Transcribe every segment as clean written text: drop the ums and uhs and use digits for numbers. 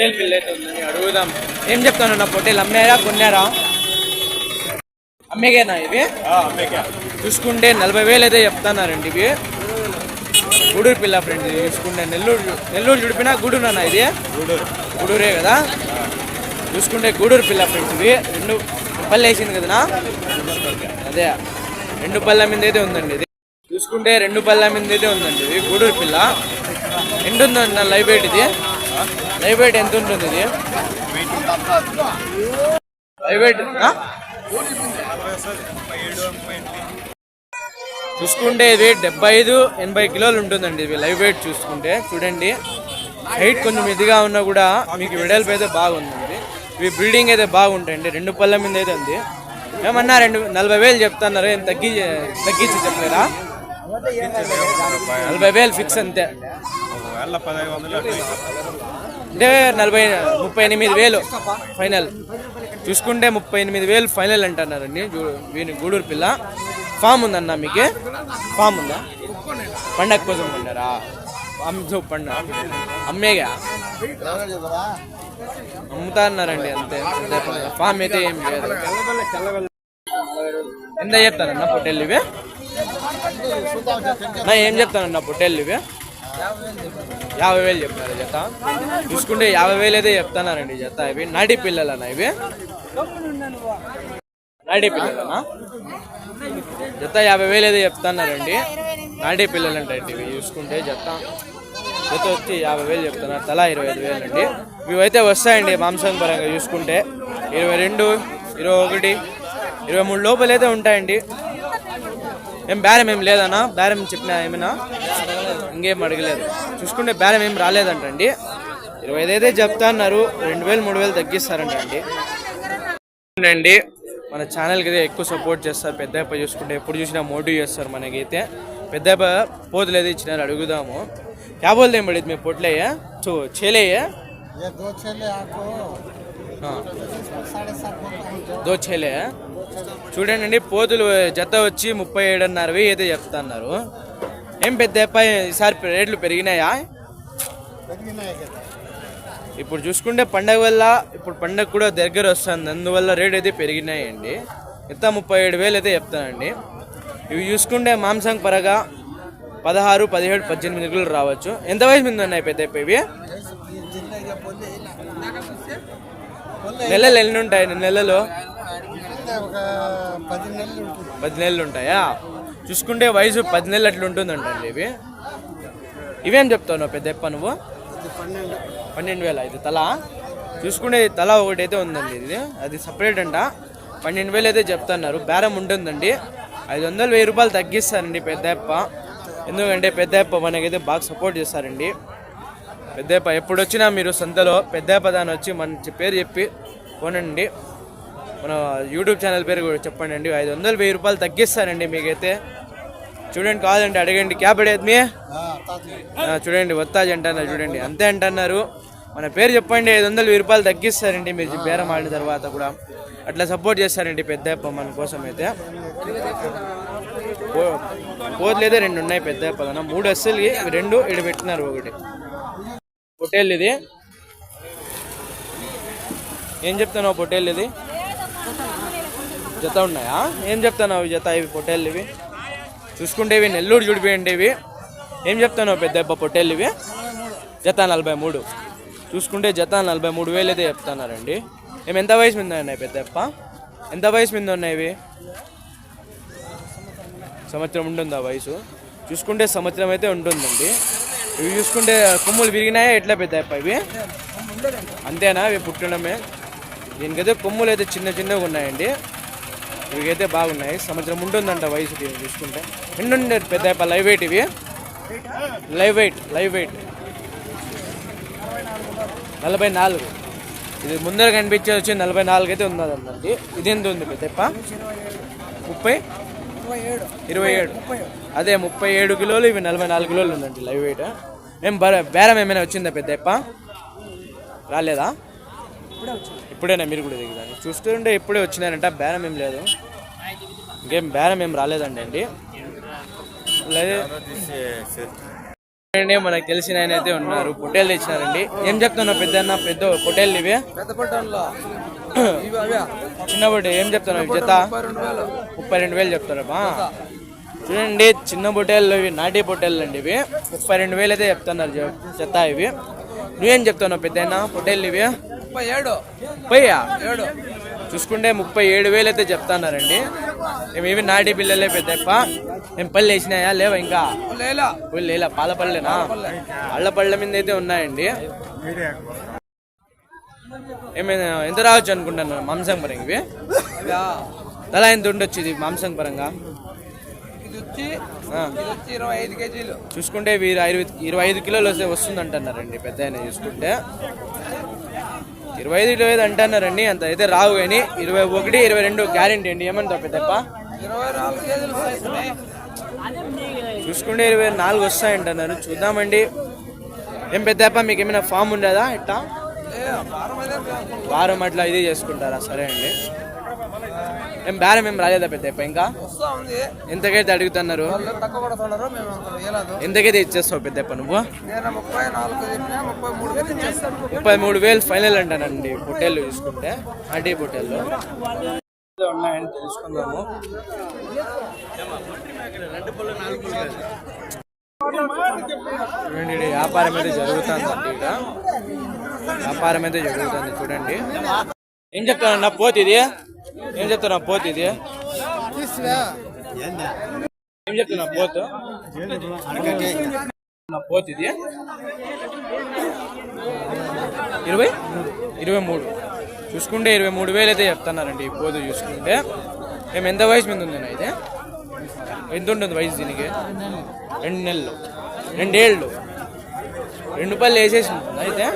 పొట్టేలు పిల్ల అయితే ఉందని అడుగుదాం. ఏం చెప్తాను నా పొట్టేలు అమ్మారా కొన్నారా? అమ్మేకేనా ఇవి? చూసుకుంటే 40,000 అయితే చెప్తున్నారండి ఇవి. గూడూరు పిల్ల ఫ్రెండ్స్ ఇది చూసుకుంటే నెల్లూరు చుడిపినా గూడూరునా ఇది? గూడూరే కదా. చూసుకుంటే గూడూరు పిల్ల ఫ్రెండ్స్ ఇవి. 2 పళ్ళు వేసింది కదనా? అదే 2 పళ్ళ మీద అయితే ఉందండి ఇది. చూసుకుంటే 2 పళ్ళ మీద అయితే ఉందండి ఇది గూడూరు పిల్ల. ఎంత ఉందండి నా లైవ్ వెయిట్ ఇది? లైవ్ వెయిట్ ఎంత ఉంటుంది ఇది? లైవ్ వెయిట్ చూసుకుంటే ఇది 75-80 కిలోలు ఉంటుందండి ఇది లైవ్ వెయిట్. చూసుకుంటే చూడండి హైట్ కొంచెం ఇదిగా ఉన్నా కూడా మీకు వెడల్పు అయితే బాగుందండి. ఇవి బ్రీడింగ్ అయితే బాగుంటాయండి. 2 పళ్ళ మీద అయితే ఉంది. ఏమన్నా 40,000 చెప్తున్నారు. ఏం తగ్గించి చెప్పలేరా? 40,000 ఫిక్స్ అంతే అంటే 38,000 ఫైనల్. చూసుకుంటే 38,000 ఫైనల్ అంటున్నారండి. గూడూరు పిల్ల. ఫామ్ ఉందన్న మీకు? ఫామ్ ఉందా? పండగ కోసం కొన్నారా? పండుగ అమ్మేగా అమ్ముతా అన్నారండి అంతే. ఫామ్ అయితే ఏం లేదు. ఎంత చెప్తానన్నా పొట్టేళ్ళు ఇవి? ఏం చెప్తానన్నా పొట్టేళ్ళు ఇవి? 50,000 చెప్తారు జత. చూసుకుంటే 50,000 అయితే చెప్తున్నారండి జత. ఇవి నాటి పిల్లలన్నా? ఇవి నాటి పిల్లలనా? జత 50,000 అయితే చెప్తున్నారండి. నాటి పిల్లలు అంటండి ఇవి. చూసుకుంటే జత వచ్చి 50,000 చెప్తున్నారు. తలా 25,000 అండి. ఇవైతే వస్తాయండి మాంసం పరంగా చూసుకుంటే 22, 21, 23 లోపలైతే ఉంటాయండి. ఏం బేరం ఏం లేదన్నా? బేరం చెప్పినా ఏమైనా? ఇంకేం అడగలేదు. చూసుకుంటే బేరం ఏం రాలేదంటండి. 25 అయితే చెప్తా అన్నారు. 2,000, 3,000 తగ్గిస్తారంటండి. అండి మన ఛానల్కి అయితే ఎక్కువ సపోర్ట్ చేస్తారు. పెద్దప్ప చూసుకుంటే ఎప్పుడు చూసినా మోటివ్ చేస్తారు మనకైతే. పెద్దప్ప పోతులు అయితే ఇచ్చినారు. అడుగుదాము. क्या बोलते हैं बड़े में पोटले है तो छेले है? ये 2 छेले आपको 2 छेले है. చూడండి పోతులు జత వచ్చి 37,500 అయితే చెప్తున్నారు. ఏం పెద్దప్ప ఈసారి రేట్లు పెరిగినాయా? ఇప్పుడు చూసుకుంటే పండగ వల్ల ఇప్పుడు పండగ కూడా దగ్గర వస్తుంది. అందువల్ల రేట్ అయితే పెరిగినాయండి. ఇంత 37,000 అయితే చెప్తానండి. ఇవి చూసుకుంటే మాంసం పరగా 16, 17, 18 కిలోలు రావచ్చు. ఎంత వయసు మీద ఉన్నాయి పెద్ద ఇవి? నెలలు ఎన్ని ఉంటాయి? నెలలో 10 నెలలు ఉంటాయా? చూసుకుంటే వయసు 10 నెలలు అట్లా ఉంటుందంటండి ఇవి. ఇవేం చెప్తావు పెద్దప్ప నువ్వు? 12,000 ఇది తల. చూసుకుంటే తల ఒకటైతే ఉందండి ఇది. అది సపరేట్ అంట. 12,000 అయితే చెప్తున్నారు. బేరం ఉంటుందండి. 500, 1000 రూపాయలు తగ్గిస్తారండి పెద్దప్ప. ఎందుకంటే పెద్దప్ప మనకైతే బాగా సపోర్ట్ చేస్తారండి. పెద్దప్ప ఎప్పుడు వచ్చినా మీరు సంతలో పెద్దప్ప దాని వచ్చి మన పేరు చెప్పి కొనండి. మన యూట్యూబ్ ఛానల్ పేరు కూడా చెప్పండి అండి. 500, 1000 రూపాయలు తగ్గిస్తారండి మీకైతే. చూడండి కావాలంటే అడగండి. క్యాబ్ అడేది మీ చూడండి వత్తాజ్ అంటున్నారు. చూడండి అంతే అంటున్నారు. మన పేరు చెప్పండి. 500, 1000 రూపాయలు తగ్గిస్తారండి మీరు బేరం ఆడిన తర్వాత కూడా. అట్లా సపోర్ట్ చేస్తారండి పెద్దప్ప మన కోసం అయితే. పోతులైతే 2 ఉన్నాయి పెద్దప్ప. 3 అస్సలకి 2 ఇక్కడ పెట్టినారు. ఒకటి పొట్టేళ్ళు ఇది. ఏం చెప్తున్నావు పొట్టేళ్ళు ఇది? జత ఉన్నాయా? ఏం చెప్తున్నావు జత ఇవి పొట్టేళ్ళు ఇవి? చూసుకుంటే ఇవి నెల్లూరు చుడిపోయండి ఇవి. ఏం చెప్తున్నావు పెద్దప్ప పొట్టేళ్ళు ఇవి? జత 43. చూసుకుంటే జత 43,000 అయితే చెప్తున్నారండి. మేము ఎంత వయసు మీద ఉన్నాయి పెద్దప్ప? ఎంత వయసు మీద ఉన్నాయి ఇవి? సంవత్సరం ఉంటుందా వయసు? చూసుకుంటే సంవత్సరం అయితే ఉంటుందండి. ఇవి చూసుకుంటే కొమ్ములు విరిగినాయా ఎట్లా పెద్దప్ప ఇవి? అంతేనా? ఇవి పుట్టడమే. దీనికైతే కొమ్ములు అయితే చిన్నగా ఉన్నాయండి. ఇవికైతే బాగున్నాయి. సంవత్సరం ఉంటుందంట వయసు. దీన్ని చూసుకుంటే ఎన్ని ఉండేది పెద్దప్ప లైవ్ వెయిట్ ఇవి? Live weight 44. ఇది ముందర కనిపించేది వచ్చి 44 అయితే ఉన్నదండి. ఇది ఎంత ఉంది పెద్దప్ప? 27. అదే 37 కిలోలు. ఇవి 44 కిలోలు ఉందండి లైవ్ వెయిట్. ఏం బేరం ఏమైనా వచ్చిందా పెద్దప్ప? రాలేదా? ఇప్పుడైనా మీరు కూడా దిగుదాన్ని చూస్తుంటే ఇప్పుడే వచ్చినారంట. బేరం ఏం లేదు. ఇంకేం బేరం ఏం రాలేదండి. లేదు అండి మనకు తెలిసిన ఆయన అయితే ఉన్నారు, పొట్టేలు తెచ్చినారండి. ఏం చెప్తున్నావు పెద్ద పెద్ద పొట్టేలు ఇవి? పెద్ద పొట్టేల్లో చిన్న పొట్టే ఏం చెప్తున్నావు జత? 32,000 చెప్తారమ్మా. చూడండి చిన్న పొట్టేళ్ళు ఇవి, నాటి పొట్టేళ్ళు అండి ఇవి. 32,000 అయితే చెప్తున్నారు జత ఇవి. నువ్వేం చెప్తున్నావు పెద్ద పొట్టేళ్ళు ఇవి? 37 చూసుకుంటే 37,000 అయితే చెప్తున్నారండి. ఇవి నాటి పిల్లలే పెద్దప్ప. ఏం పళ్ళు వేసినాయా లేవా ఇంకా? లేలా పాల పళ్ళేనా? పళ్ళ పళ్ళ మీద అయితే ఉన్నాయండి. ఏమైనా ఎంత రావచ్చు అనుకుంటున్నాను మాంసం పరంగా ఇవి? తలా ఎంత ఉండొచ్చు ఇది మాంసం పరంగా? 25 కేజీలు చూసుకుంటే వీరు 25 కిలోలు వస్తుంది అంటున్నారండి పెద్ద ఆయన. చూసుకుంటే 25 అంటున్నారండి. అంత అయితే రావు కానీ 21, 22 గ్యారెంటీ అండి. ఏమంటావు పెద్దప్ప? 24 కేజీలు చూసుకుంటే 24 వస్తాయంటున్నారు. చూద్దామండి. ఏం పెద్దప్ప మీకు ఏమైనా ఫామ్ ఉండదా ఇట్టా? వారం అట్లా ఇది చేసుకుంటారా? సరే అండి. ఏం బేరం ఏం రాలేదా పెద్దప్ప ఇంకా? ఎంతకైతే అడుగుతున్నారు? ఎంతకైతే ఇచ్చేస్తావు పెద్దప్ప నువ్వు? 33,000 ఫైనల్ అంటానండి పొట్టేళ్ళు చూసుకుంటే. నాటి పొట్టేళ్ళు ఉన్నాయని తెలుసుకుందాము. చూడండి వ్యాపారం అయితే జరుగుతుంది. ఇక్కడ వ్యాపారం అయితే జరుగుతుంది చూడండి. ఏం చెప్తానన్నా పోతు ఇది? ఏం చెప్తున్నా పోతు ఇది? ఏం చెప్తున్నా పోతు? పోతు ఇది 23 చూసుకుంటే 23,000 అయితే చెప్తున్నారండి ఈ పోతు చూసుకుంటే. మేము ఎంత వయసు మీద ఉంది అయితే? ఎంత ఉంటుంది వయసు దీనికి? 2 నెలలు 2 ఏళ్ళు 2 పళ్ళు వేసేసి ఉంటుంది అయితే.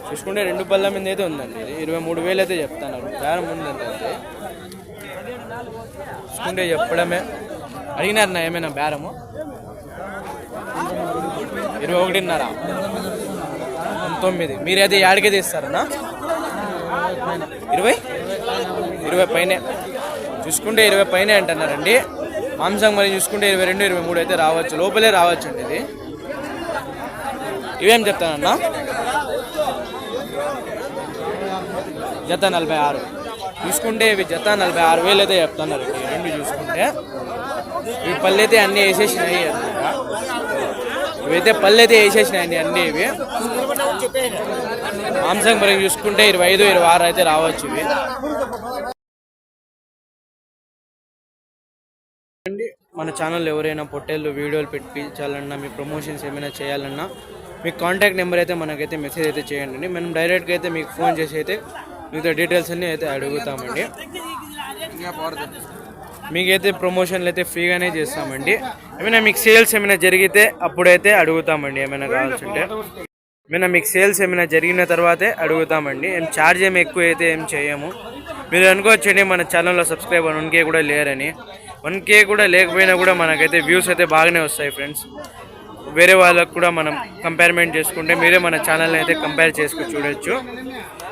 చూసుకుంటే 2 పళ్ళ మీద అయితే ఉందండి. ఇది 23,000 అయితే చెప్తున్నారు. బేరం ఉందండి. అయితే చూసుకుంటే చెప్పడమే. అడిగినారు నా ఏమైనా బేరము? 21.5 19. మీరైతే ఏడికైతే ఇస్తారన్నా? 20 పైనే చూసుకుంటే 20 పైనే అంటున్నారండి. మాంసం మరి చూసుకుంటే 22, 23 అయితే రావచ్చు, లోపలే రావచ్చు అండి ఇది. ఇవేం చెప్తానన్నా? జత 46 చూసుకుంటే ఇవి జత 46,000 అయితే చెప్తున్నారండి. రెండు చూసుకుంటే ఇవి పళ్ళు అయితే అన్నీ వేసేసినాయి అన్నమాట. ఇవైతే పళ్ళు అయితే వేసేసినాయండి అన్నీ. ఇవి మాంసం మరి చూసుకుంటే 25, 26 అయితే రావచ్చు ఇవి. మన ఛానల్ ఎవరైనా పొట్టేళ్ళు వీడియోలు పెట్టించాలన్నా, మీ ప్రమోషన్స్ ఏమైనా చేయాలన్నా మీ కాంటాక్ట్ నెంబర్ అయితే మనకైతే మెసేజ్ అయితే చేయండి. మనం డైరెక్ట్గా అయితే మీకు ఫోన్ చేసి అయితే మీతో డీటెయిల్స్ అన్నీ అయితే అడుగుతామండి. మీకైతే ప్రమోషన్లు అయితే ఫ్రీగానే చేస్తామండి. ఏమైనా మీకు సేల్స్ ఏమైనా జరిగితే అప్పుడైతే అడుగుతామండి. ఏమైనా కావాల్సి ఉంటే ఏమైనా మీకు సేల్స్ ఏమైనా జరిగిన తర్వాతే అడుగుతామండి. ఏం ఛార్జ్ ఏమి ఎక్కువ అయితే ఏం చేయము. మీరు అనుకోవచ్చండి మన ఛానల్లో సబ్స్క్రైబర్ 1K కూడా లేరని. 1K కూడా లేకపోయినా కూడా మనకైతే వ్యూస్ అయితే బాగానే వస్తాయి ఫ్రెండ్స్. వేరే వాళ్ళకు కూడా మనం కంపేర్మెంట్ చేసుకుంటే మీరే మన ఛానల్ని అయితే కంపేర్ చేసుకుని చూడొచ్చు.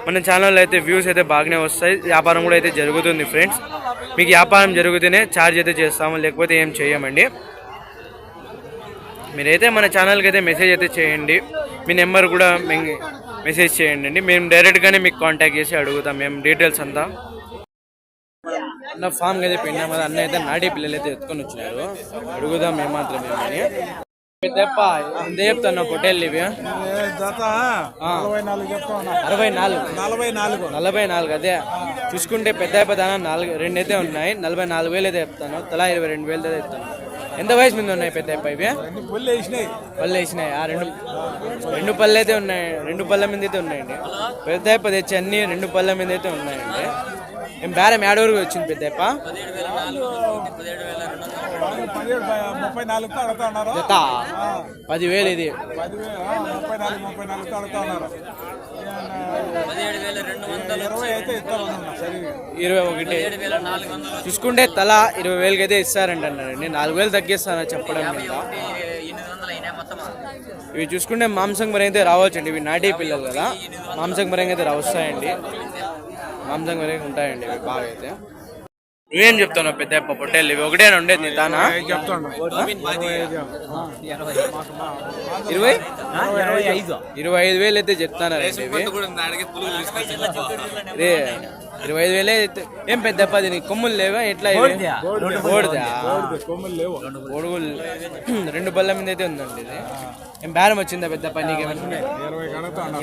మన ఛానల్లో అయితే వ్యూస్ అయితే బాగానే వస్తాయి. వ్యాపారం కూడా అయితే జరుగుతుంది ఫ్రెండ్స్. మీకు వ్యాపారం జరిగితేనే ఛార్జ్ అయితే చేస్తాము, లేకపోతే ఏం చేయమండి. మీరైతే మన ఛానల్కి అయితే మెసేజ్ అయితే చేయండి. మీ నెంబర్ కూడా మెసేజ్ చేయండి అండి. మేము డైరెక్ట్గానే మీకు కాంటాక్ట్ చేసి అడుగుతాం మేము డీటెయిల్స్ అంతా. అన్న ఫామ్కి అయితే పోయినా కదా, అన్న అయితే నాటి పిల్లలు అయితే ఎత్తుకొని వచ్చినారు. అడుగుదాం ఏమాత్రం ఏమని. పెద్దప్ప ఎంత చెప్తాను పొట్టేళ్ళు ఇవి? 44 అదే చూసుకుంటే పెద్ద దానా 2 అయితే ఉన్నాయి. 44,000 అయితే చెప్తాను. తలా 22,000 అయితే చెప్తాను. ఎంత వయసు మీద ఉన్నాయి పెద్ద ఇవి? పళ్ళు వేసినాయి. 2 పళ్ళు అయితే ఉన్నాయి. 2 పళ్ళ మీద అయితే ఉన్నాయండి. పెద్ద తెచ్చి అన్ని 2 పళ్ళ మీద అయితే ఉన్నాయండి. ఏం బేరం ఏడవరకు వచ్చింది పెద్దప్ప? 10,000 ఇది 21. చూసుకుంటే తలా 20,000 అయితే ఇస్తారండి అన్నారండి. 4,000 తగ్గిస్తానని చెప్పడం మీద. ఇవి చూసుకుంటే మాంసం పరంగా అయితే రావచ్చండి. ఇవి నాటి పిల్లలు కదా, మాంసం పరంగా అయితే వస్తాయండి. మాంసం పరంగా ఉంటాయండి ఇవి బాగా అయితే. నువ్వేం చెప్తున్నావు పెద్ద పొట్టేళ్ళు ఇవి ఒకటేనా ఉండేది తానా చెప్తాను 25,000 అయితే చెప్తానారండి ఇవి 25,000 అయితే ఏం పెద్దప్ప దీనికి కొమ్ములు లేవా ఎట్లా ఓడిదా ఓడుగులు 2 బల్ల మీద అయితే ఉందండి ఇది ఏం బేరం వచ్చిందా పెద్దప్ప నీకేమన్నా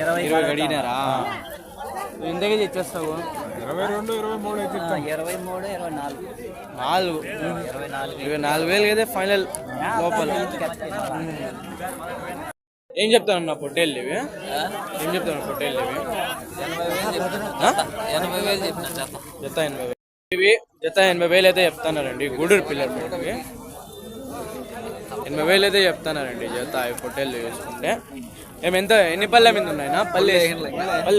20 అడిగినారా ఎంతగా ఇచ్చేస్తావు 24,000 అయితే ఫైనల్ లోపల ఏం చెప్తాను నా పొట్టేళ్ళు ఇవి ఏం చెప్తాను పొట్టేళ్ళు ఇవి జత 80,000 ఇవి జత 80,000 అయితే చెప్తున్నారండి గూడూరు పిల్లలు ఇవి 80,000 అయితే చెప్తున్నారండి జత ఈ పొట్టేళ్ళు చూసుకుంటే ఎంత ఎన్ని పళ్ళ మీద ఉన్నాయినా పళ్ళు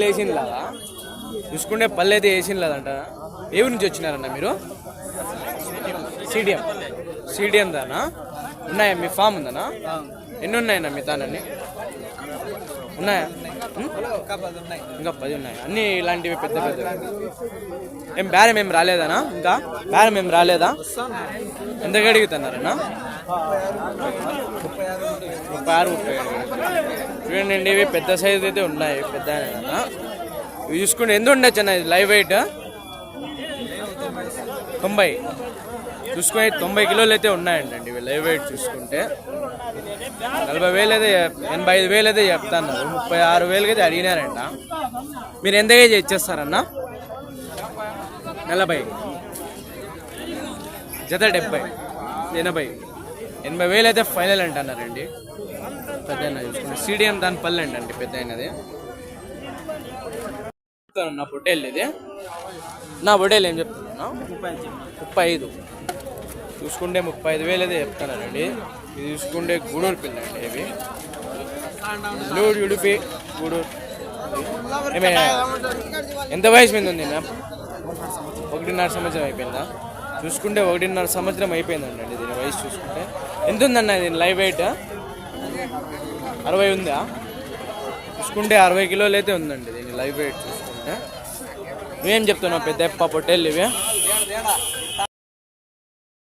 వేసింది లాగా చూసుకుంటే పళ్ళు అయితే వేసింది లేదంట ఏ ఊరి నుంచి వచ్చినారన్న మీరు సిడిఎం దానా ఉన్నాయా మీ ఫామ్ ఉందనా ఎన్ని ఉన్నాయన్నా మీ తానని ఉన్నాయా ఇంకా 10 ఉన్నాయి అన్నీ ఇలాంటివి పెద్ద పెద్ద ఏం బేరం ఏం రాలేదనా ఇంకా బేరం ఏం రాలేదా ఎంతగా అడుగుతున్నారన్నా 36,37 చూడండి ఇవి పెద్ద సైజు అయితే ఉన్నాయి పెద్ద ఇవి చూసుకుంటే ఎంత ఉండొచ్చు అన్న ఇది లైవ్ వెయిట్ 90 చూసుకుని 90 కిలోలు అయితే ఉన్నాయండి ఇవి లైవ్ వెయిట్ చూసుకుంటే 40,000 అయితే 85,000 అయితే చెప్తాన్నారు 36,000 అయితే అడిగినారంట మీరు ఎంతగా ఇచ్చేస్తారన్న 40 జత 70 80,000 అయితే ఫైనల్ అంటున్నారండి పెద్ద చూసుకుంటే సిడిఎం దాని పల్లె అండి పెద్ద అయినది నా పొట్టేళ్ళు ఇది నా పొట్టేళ్ళు ఏం చెప్తున్నా 35 చూసుకుంటే 35,000 అయితే చెప్తున్నారండి ఇది చూసుకుంటే గూడూరు పిల్ల అండి ఇవి ఉడిపి గూడూరు ఎంత వయసు మీద ఉంది 1.5 సంవత్సరం అయిపోయిందా చూసుకుంటే 1.5 సంవత్సరం అయిపోయిందండి దీని వయసు చూసుకుంటే ఎంత ఉందన్న దీని లైవ్ వెయిట్ 60 ఉందా చూసుకుంటే 60 కిలోలు అయితే ఉందండి దీని లైవ్ వెయిట్ చూసుకుంటే నువ్వేం చెప్తున్నావు పెద్ద పొట్టేళ్ళు ఇవి